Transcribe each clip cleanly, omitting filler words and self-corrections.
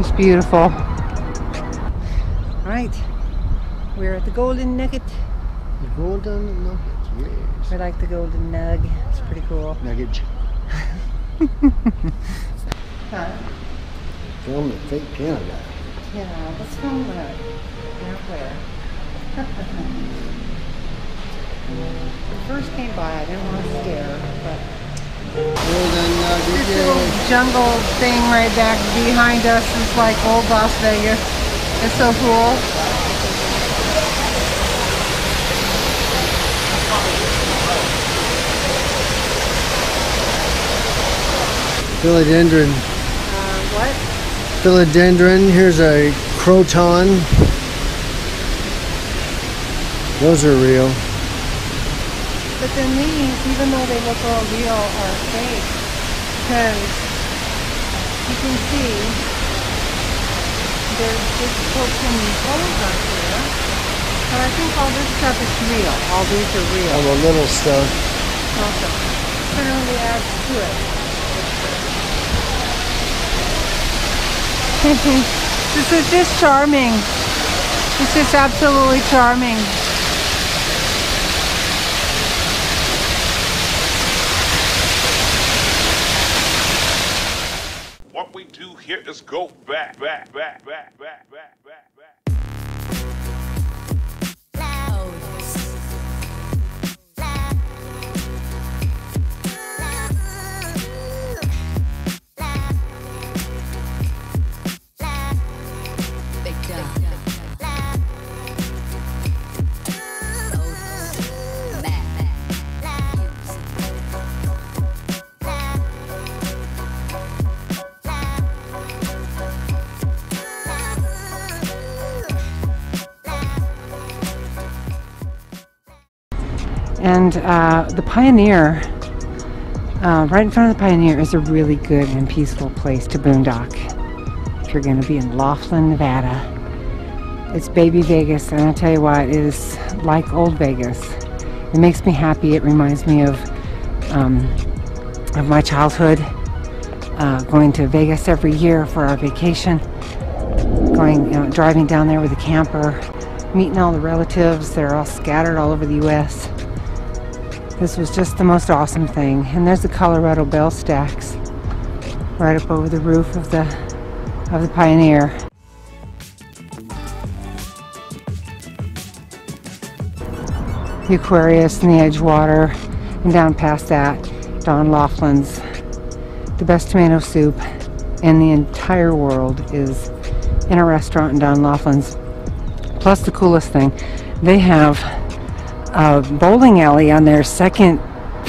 Just beautiful. Right, we're at the Golden Nugget. The Golden Nugget, yes. I like the Golden Nug. It's pretty cool. Nugget. Huh? Film the fake Canada. Yeah, let's film that. Now where? First came by, I didn't want to stare, but Golden Nugget. this little jungle thing right back behind us is like old Las Vegas. It's so cool. Philodendron. What? Philodendron. Here's a croton. Those are real. But then these, even though they look all real, are fake. Because you can see there's just token colors on here. But I think all this stuff is real. All these are real. All the little stuff. Also, kind of really adds to it. This is just charming. It's just absolutely charming. What we do here is go back. And the Pioneer, right in front of the Pioneer, is a really good and peaceful place to boondock. If you're going to be in Laughlin, Nevada, it's baby Vegas, and I'll tell you what, it is like old Vegas. It makes me happy. It reminds me of my childhood, going to Vegas every year for our vacation, driving down there with a camper, meeting all the relatives. They're all scattered all over the U.S. This was just the most awesome thing. And there's the Colorado Bell Stacks right up over the roof of the Pioneer. The Aquarius and the Edgewater, and down past that, Don Laughlin's. The best tomato soup in the entire world is in a restaurant in Don Laughlin's. Plus the coolest thing, they have a bowling alley on their second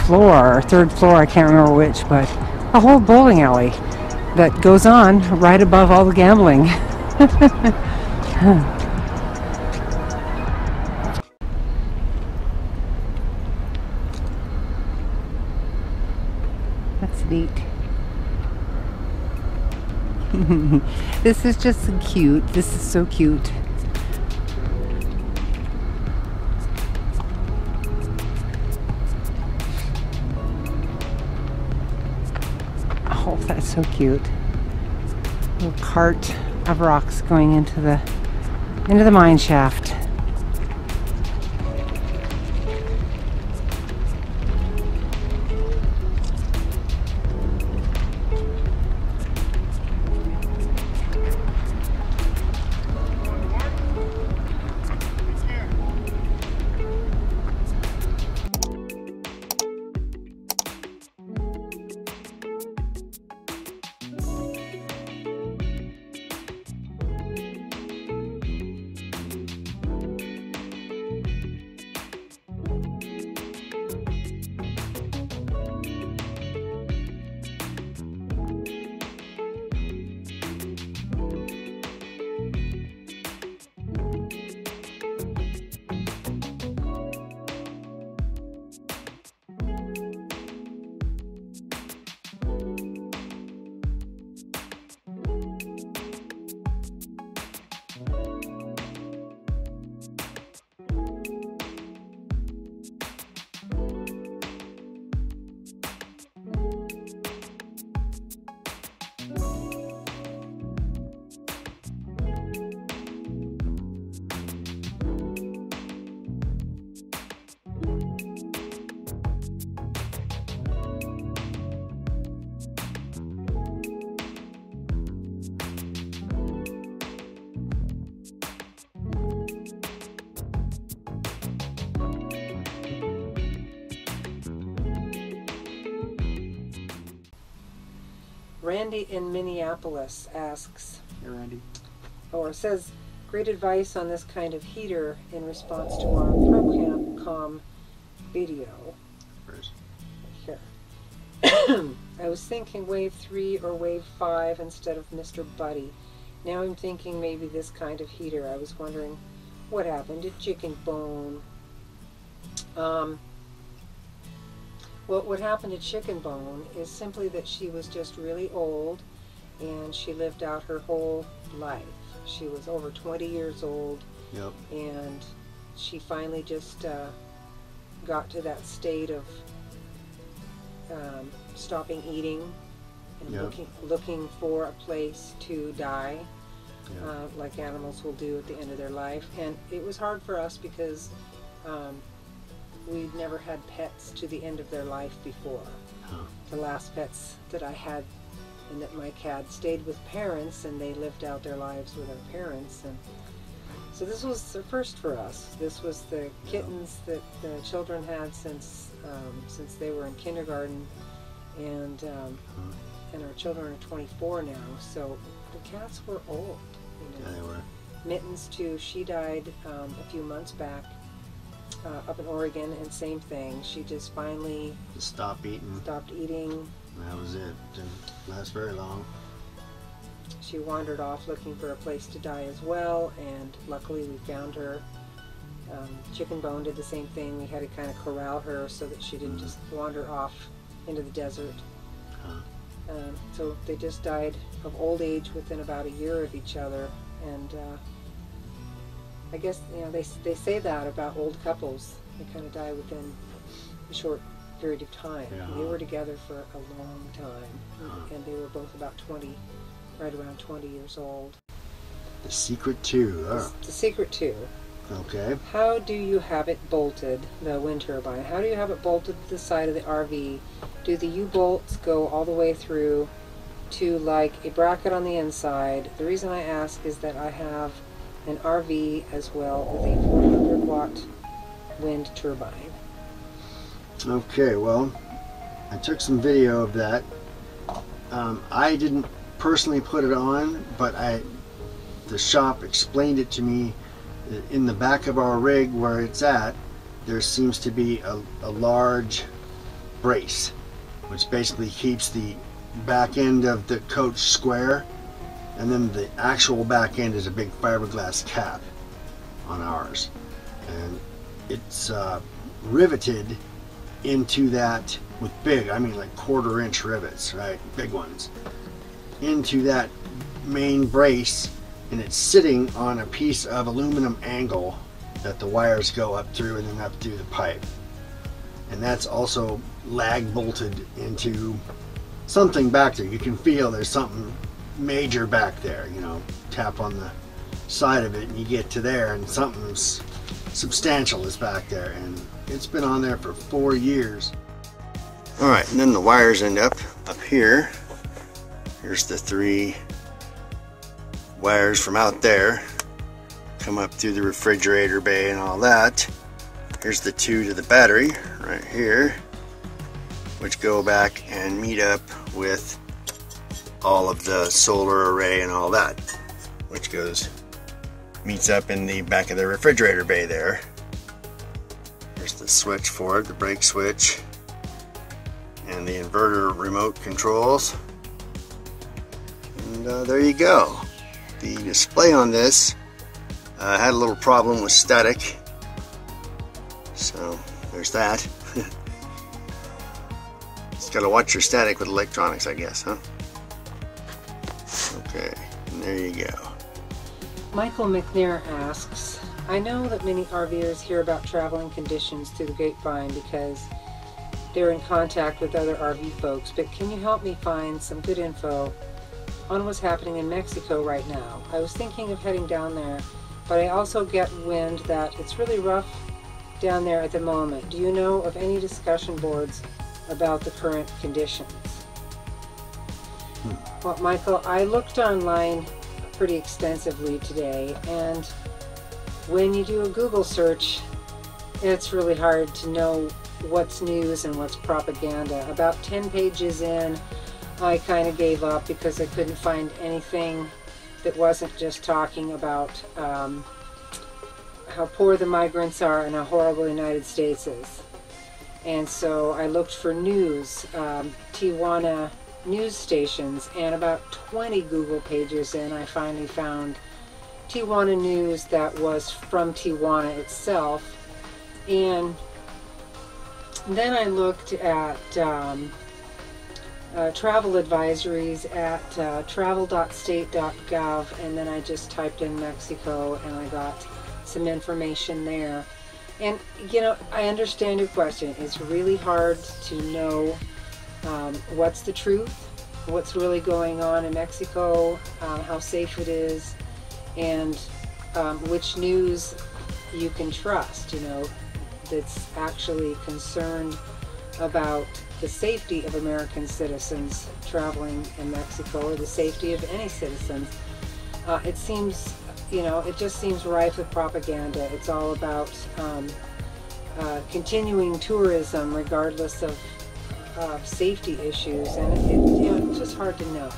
floor or third floor, I can't remember which, but a whole bowling alley that goes on right above all the gambling. That's neat. This is just so cute. This is so cute. Oh, that's so cute. A little cart of rocks going into the mine shaft. Randy in Minneapolis asks, Hey, Randy. or says, great advice on this kind of heater in response to our ProCom video. Where's Here. I was thinking wave 3 or wave 5 instead of Mr. Buddy. Now I'm thinking maybe this kind of heater. I was wondering what happened to Chicken Bone. Well, what happened to Chicken Bone is simply that she was just really old and she lived out her whole life. She was over 20 years old. Yep. And she finally just got to that state of stopping eating and Yep. looking for a place to die, Yep. like animals will do at the end of their life. And it was hard for us because we'd never had pets to the end of their life before. Huh. The last pets that I had and that Mike had stayed with parents, and they lived out their lives with our parents. And so this was the first for us. This was the kittens that the children had since they were in kindergarten, and our children are 24 now. So the cats were old. You know. Yeah, they were. Mittens too. She died a few months back up in Oregon, and same thing. She just finally Just stopped eating. stopped eating. That was it. Didn't last very long. She wandered off looking for a place to die as well, and luckily we found her. Chicken Bone did the same thing. We had to kind of corral her so that she didn't just wander off into the desert. Huh. So they just died of old age within about a year of each other, and I guess they say that about old couples. They kind of die within a short period of time. Yeah. They were together for a long time, and they were both about 20, right around 20 years old. The secret too. The secret too. Okay. How do you have it bolted, the wind turbine? How do you have it bolted to the side of the RV? Do the U-bolts go all the way through to like a bracket on the inside? The reason I ask is that I have an RV as well with a 400 watt wind turbine. Okay, well, I took some video of that. I didn't personally put it on, but the shop explained it to me. In the back of our rig where it's at, there seems to be a large brace, which basically keeps the back end of the coach square, and then the actual back end is a big fiberglass cap on ours, and it's riveted into that with big, I mean like 1/4 inch rivets, right, big ones, into that main brace. And it's sitting on a piece of aluminum angle that the wires go up through and then up through the pipe. And that's also lag bolted into something back there. You can feel there's something major back there, you know, tap on the side of it and you get to there and something's substantial is back there, and it's been on there for 4 years. All right, and then the wires end up here. Here's the 3 wires from out there, come up through the refrigerator bay and all that. Here's the 2 to the battery right here, which go back and meet up with all of the solar array and all that, which meets up in the back of the refrigerator bay there. Here's the switch for it, the brake switch, and the inverter remote controls. And there you go. The display on this had a little problem with static, so there's that. Just gotta watch your static with electronics, I guess, huh? Okay, and there you go. Michael McNair asks, I know that many RVers hear about traveling conditions through the grapevine because they're in contact with other RV folks, but can you help me find some good info on what's happening in Mexico right now? I was thinking of heading down there, but I also get wind that it's really rough down there at the moment. Do you know of any discussion boards about the current conditions? Well, Michael, I looked online pretty extensively today, and when you do a Google search, it's really hard to know what's news and what's propaganda. About 10 pages in, I kind of gave up because I couldn't find anything that wasn't just talking about how poor the migrants are and how horrible the United States is. And so I looked for news, Tijuana news stations, and about 20 Google pages in, I finally found Tijuana news that was from Tijuana itself. And then I looked at travel advisories at travel.state.gov, and then I just typed in Mexico and I got some information there. And you know, I understand your question. It's really hard to know what's the truth, what's really going on in Mexico, how safe it is, and which news you can trust, you know, that's actually concerned about the safety of American citizens traveling in Mexico, or the safety of any citizens. It seems, you know, it just seems rife with propaganda. It's all about continuing tourism regardless of safety issues, and you know, it's just hard to know.